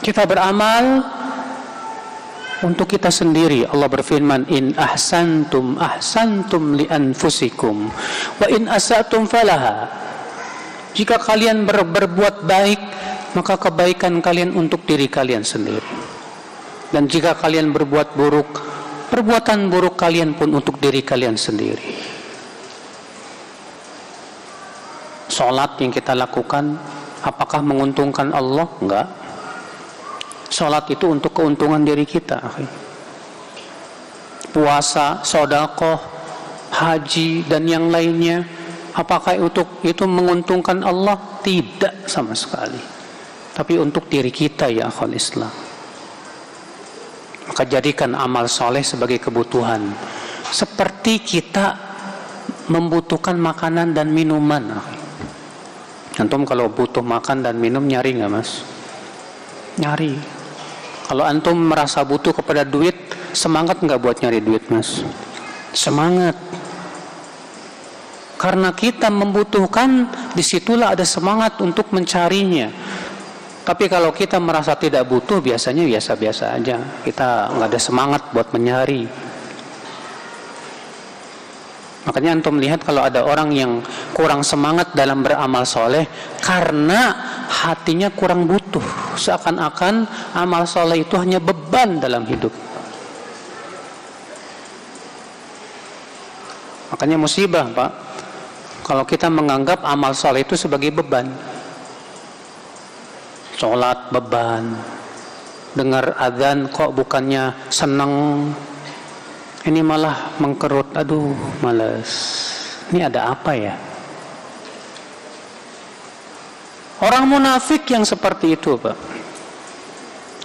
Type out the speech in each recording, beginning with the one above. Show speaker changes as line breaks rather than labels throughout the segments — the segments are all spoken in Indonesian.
Kita beramal untuk kita sendiri. Allah berfirman, in ahsantum ahsantum li anfusikum wa in asatum falaha. Jika kalian berbuat baik, maka kebaikan kalian untuk diri kalian sendiri. Dan jika kalian berbuat buruk, perbuatan buruk kalian pun untuk diri kalian sendiri. Salat yang kita lakukan, apakah menguntungkan Allah? Enggak. Salat itu untuk keuntungan diri kita. Puasa, sedekah, haji dan yang lainnya, apakah itu menguntungkan Allah? Tidak sama sekali. Tapi untuk diri kita, ya akhwal Islam. Maka jadikan amal soleh sebagai kebutuhan. Seperti kita membutuhkan makanan dan minuman. Antum kalau butuh makan dan minum nyari nggak, Mas? Nyari. Kalau antum merasa butuh kepada duit, semangat nggak buat nyari duit, Mas? Semangat. Karena kita membutuhkan, disitulah ada semangat untuk mencarinya. Tapi kalau kita merasa tidak butuh, biasanya biasa-biasa aja. Kita nggak ada semangat buat mencari. Makanya antum lihat kalau ada orang yang kurang semangat dalam beramal soleh, karena hatinya kurang butuh. Seakan-akan amal soleh itu hanya beban dalam hidup. Makanya musibah, Pak, kalau kita menganggap amal soleh itu sebagai beban. Sholat beban, dengar azan kok bukannya senang, ini malah mengkerut, aduh malas. Ini ada apa ya? Orang munafik yang seperti itu, Pak.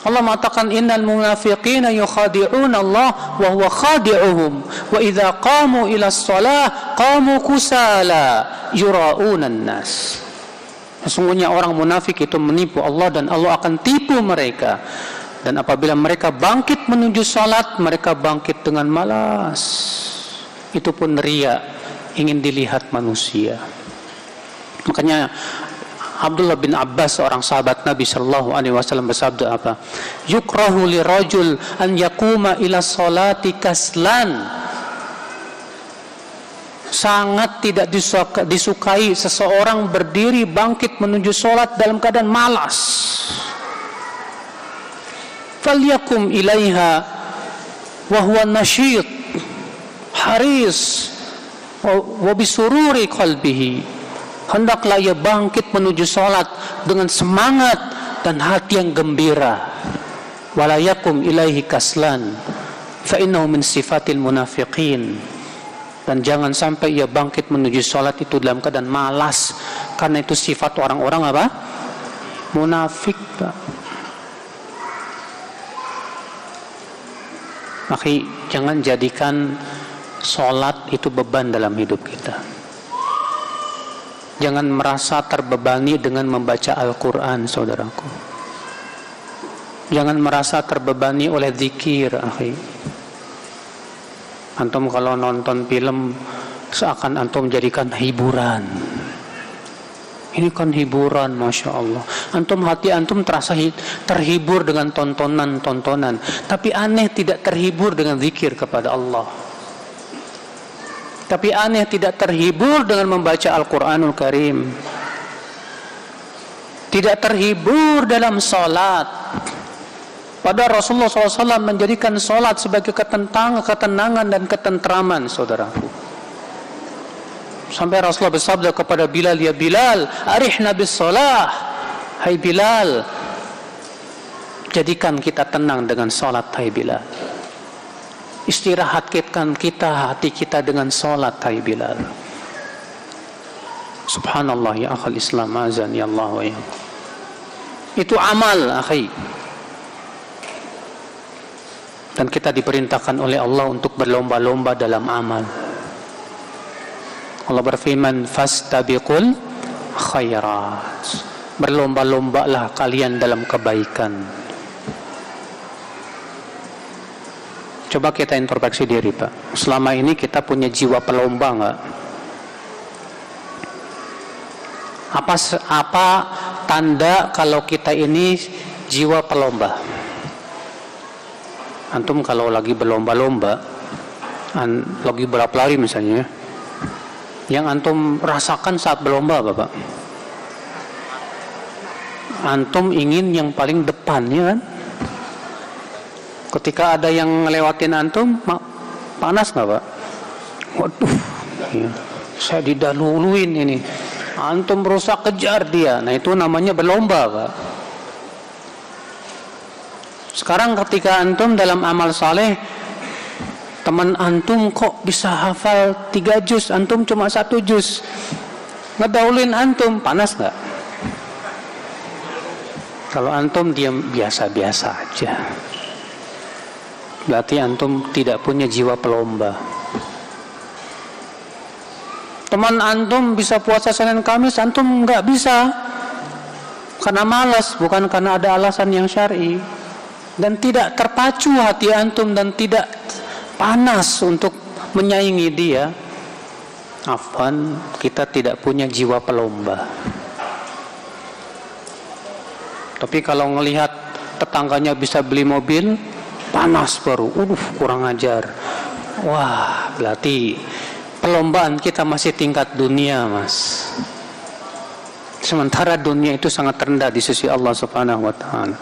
Allah mengatakan innal munafiqina yukhadi'una Allah wa huwa khadi'uhum wa idza qamu ila shalah qamu kusala yura'una an-nas. Sesungguhnya orang munafik itu menipu Allah dan Allah akan tipu mereka. Dan apabila mereka bangkit menuju salat, mereka bangkit dengan malas. Itu pun riya, ingin dilihat manusia. Makanya Abdullah bin Abbas, seorang sahabat Nabi sallallahu alaihi wasallam, bersabda apa? Yukrahu lirajul an yaquma ila salati kaslan. Sangat tidak disukai seseorang berdiri bangkit menuju salat dalam keadaan malas. Falyakum ilaiha wa huwa nasyid haris wa bisururi qalbihi. Hendaklah ia bangkit menuju salat dengan semangat dan hati yang gembira. Wala yakum ilaihi kaslan fa innahu min sifatil munafiqin. Dan jangan sampai ia bangkit menuju salat itu dalam keadaan malas, karena itu sifat orang-orang apa? Munafik, Pak. Maka jangan jadikan salat itu beban dalam hidup kita. Jangan merasa terbebani dengan membaca Al-Quran, saudaraku. Jangan merasa terbebani oleh zikir, akhi. Antum kalau nonton film, seakan antum jadikan hiburan. Ini kan hiburan, Masya Allah. Hati antum terasa terhibur dengan tontonan-tontonan. Tapi aneh tidak terhibur dengan zikir kepada Allah. Tapi aneh tidak terhibur dengan membaca Al-Quranul Karim. Tidak terhibur dalam salat. Padahal Rasulullah SAW menjadikan salat sebagai ketenangan dan ketentraman, saudaraku. Sampai Rasulullah bersabda kepada Bilal, ya Bilal, arihna bis salah. Hai Bilal, jadikan kita tenang dengan salat, hai Bilal. Istirahatkan hati kita dengan salat, hai Bilal. Subhanallah, ya akhal Islam, azan ya Allah wa ya. Itu amal, akhi. Dan kita diperintahkan oleh Allah untuk berlomba-lomba dalam amal. Allah berfirman, fastabiqul khairat. Berlomba-lombalah kalian dalam kebaikan. Coba kita introspeksi diri, Pak. Selama ini kita punya jiwa pelomba enggak? Apa tanda kalau kita ini jiwa pelomba. Antum kalau lagi berlomba-lomba, lagi balap lari misalnya, yang antum rasakan saat berlomba apa, Pak? Antum ingin yang paling depan, ya kan? Ketika ada yang ngelewatin antum, panas nggak, Pak? Waduh, ya, saya didahuluin ini. Antum berusaha kejar dia. Nah, itu namanya berlomba, Pak. Sekarang ketika antum dalam amal saleh, teman antum kok bisa hafal 3 juz, antum cuma 1 juz, ngedahuluin antum, panas nggak? Kalau antum diam biasa-biasa aja, berarti antum tidak punya jiwa pelomba. Teman antum bisa puasa Senin Kamis, antum nggak bisa karena malas, bukan karena ada alasan yang syar'i. Dan tidak terpacu hati antum dan tidak panas untuk menyaingi dia. Afwan, kita tidak punya jiwa pelomba. Tapi kalau ngelihat tetangganya bisa beli mobil, panas baru, kurang ajar. Wah, berarti perlombaan kita masih tingkat dunia, Mas. Sementara dunia itu sangat rendah di sisi Allah Subhanahu wa ta'ala.